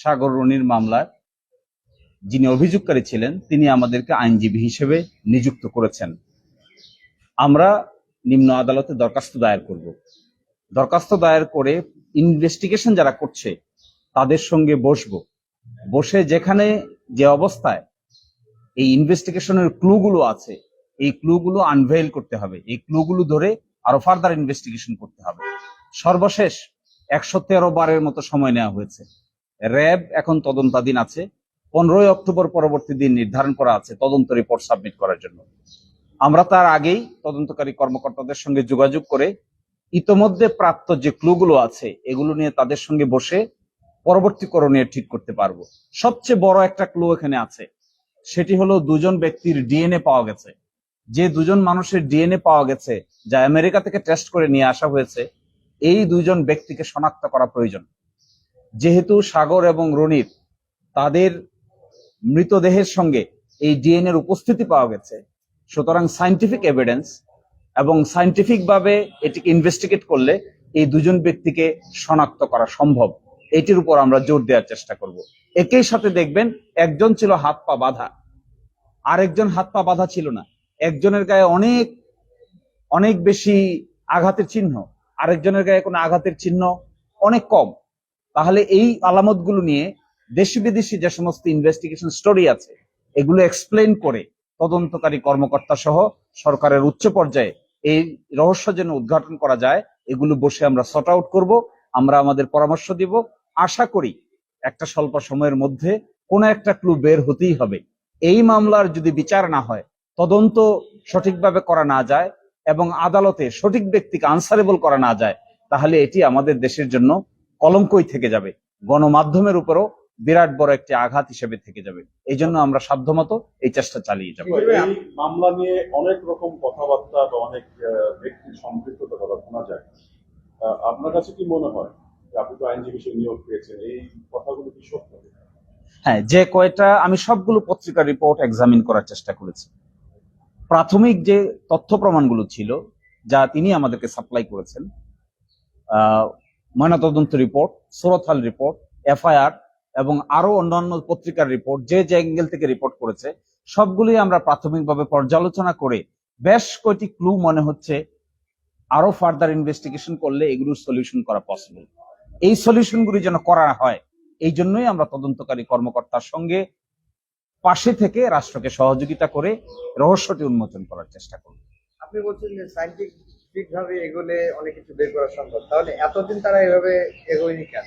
সাগর রনির মামলার যিনি অভিযোগকারী ছিলেন তিনি আমাদেরকে আইনজীবী হিসেবে নিযুক্ত করেছেন। আমরা নিম্ন আদালতে দরখাস্ত দায়ের করব। দরখাস্ত দায়ের করে ইনভেস্টিগেশন যারা করছে তাদের সঙ্গে বসে যেখানে যে অবস্থায় এই ইনভেস্টিগেশনের ক্লুগুলো আছে এই ক্লুগুলো আনভেইল করতে হবে, এই ক্লুগুলো ধরে আরো ফার্দার ইনভেস্টিগেশন করতে হবে। সর্বশেষ 113 বারের মতো সময় নেওয়া হয়েছে। র্যাব এখন তদন্তাধীন আছে। 15ই অক্টোবর পরবর্তী দিন নির্ধারণ করা আছে তদন্ত রিপোর্ট সাবমিট করার জন্য। আমরা তার আগেই তদন্তকারী কর্মকর্তাদের সঙ্গে যোগাযোগ করে ইতোমধ্যে প্রাপ্ত যে ক্লুগুলো আছে এগুলো নিয়ে তাদের সঙ্গে বসে পরবর্তী করণীয় ঠিক করতে পারবো। সবচেয়ে বড় একটা ক্লু এখানে আছে, সেটি হলো দুজন ব্যক্তির ডিএনএ পাওয়া গেছে। যে দুজন মানুষের ডিএনএ পাওয়া গেছে যা আমেরিকা থেকে টেস্ট করে নিয়ে আসা হয়েছে, এই দুজন ব্যক্তিকে শনাক্ত করা প্রয়োজন। যেহেতু সাগর এবং রনির তাদের মৃতদেহের সঙ্গে এই ডিএনএর উপস্থিতি পাওয়া গেছে, সুতরাং সায়েন্টিফিক এভিডেন্স এবং সায়েন্টিফিক ভাবে এটিকে ইনভেস্টিগেট করলে এই দুজন ব্যক্তিকে শনাক্ত করা সম্ভব। এটির উপর আমরা জোর দেওয়ার চেষ্টা করব। একই সাথে দেখবেন একজন ছিল হাত পা বাঁধা, আরেকজন হাত পা বাঁধা ছিল না। একজনের গায়ে অনেক অনেক বেশি আঘাতের চিহ্ন, আরেকজনের গায়ে কোনো আঘাতের চিহ্ন অনেক কম। তাহলে এই আলামতগুলো নিয়ে দেশি বিদেশি যে সমস্ত ইনভেস্টিগেশন স্টোরি আছে এগুলো এক্সপ্লেন করে তদন্তকারী কর্মকর্তা সহ সরকারের উচ্চ পর্যায়ে এই রহস্য যেন উদ্ঘাটন করা যায়, এগুলো বসে আমরা সর্ট আউট করব। আমরা আমাদের পরামর্শ দিব। আশা করি একটা স্বল্প সময়ের মধ্যে কোনো একটা ক্লু বের হতেই হবে। এই মামলার যদি বিচার না হয়, তদন্ত সঠিকভাবে করা না যায় এবং আদালতে সঠিক ব্যক্তিকে আনসারেবল করা না যায়, তাহলে এটি আমাদের দেশের জন্য কলঙ্কই থেকে যাবে, গণমাধ্যমের উপরও বিরাট বড় একটি আঘাত হিসেবে থেকে যাবে। এই জন্য আমরা সাধ্যমতো এই চেষ্টা চালিয়ে যাবো। এই মামলা নিয়ে অনেক রকম কথাবার্তা বা অনেক ব্যক্তির সম্পৃক্ততা কথা শোনা যায়। আপনার কাছে কি মনে হয়, আপনি তো আইনজীবী হিসেবে নিয়োগ পেয়েছেন, এই কথাগুলো কি সত্য? হ্যাঁ, যে কয়টা আমি সবগুলো পত্রিকার রিপোর্ট এক্সামিন করার চেষ্টা করেছি। প্রাথমিক যে তথ্য প্রমাণগুলো ছিল যা তিনি আমাদেরকে সাপ্লাই করেছেন, ময়নাতদন্ত রিপোর্ট, সুরতহাল রিপোর্ট, এফআইআর এবং আরো অন্যান্য পত্রিকার রিপোর্ট, যে যে অ্যাঙ্গেল থেকে রিপোর্ট করেছে সবগুলোই আমরা প্রাথমিকভাবে পর্যালোচনা করে বেশ কয়টি ক্লু মনে হচ্ছে আরো ফার্দার ইনভেস্টিগেশন করলে এগুলোর সলিউশন করা পসিবল। এই সলিউশনগুলি যেন করা হয়, এই জন্যই আমরা তদন্তকারী কর্মকর্তার সঙ্গে পাশে থেকে রাষ্ট্রকে সহযোগিতা করে রহস্যটি উন্মোচন করার চেষ্টা করব। আপনি বলছেন যে সায়েন্টিফিক ভাবে এগোলে অনেক কিছু বের করা সম্ভব, তাহলে এতদিন তারা এভাবে এগোয়নি কেন?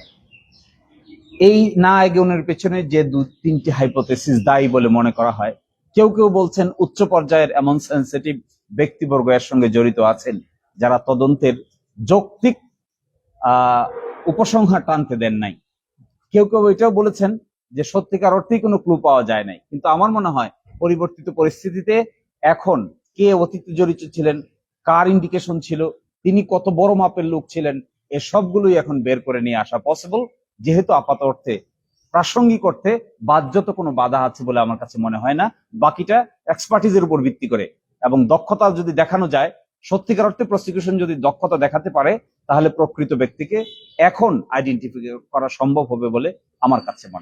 এই না এগোনোর পেছনে যে 2-3টি হাইপোথেসিস দায়ী বলে মনে করা হয়। কেউ কেউ বলছেন উচ্চ পর্যায়ের এমন সেন্সিটিভ ব্যক্তিবর্গ এর সঙ্গে জড়িত আছেন যারা তদন্তের যৌক্তিক উপসংহার টানতে দেন নাই। কেউ কেউ এটাও বলেছেন যে সত্যিকার অর্থেই কোনো ক্লু পাওয়া যায় নাই। কিন্তু আমার মনে হয় পরিবর্তিত পরিস্থিতিতে এখন কে অতীতে জড়িত ছিলেন, কার ইন্ডিকেশন ছিল, তিনি কত বড় মাপের লোক ছিলেন, এ সবগুলোই এখন বের করে নিয়ে আসা পসিবল। যেহেতু আপাত অর্থে প্রাসঙ্গিক অর্থে বাহ্যত কোনো বাধা আছে বলে আমার কাছে মনে হয় না। বাকিটা এক্সপার্টিজের উপর ভিত্তি করে এবং দক্ষতা যদি দেখানো যায়, সত্যিকার অর্থে প্রসিকিউশন যদি দক্ষতা দেখাতে পারে, তাহলে প্রকৃত ব্যক্তিকে এখন আইডেন্টিফাই করা সম্ভব হবে বলে আমার কাছে মনে হয়।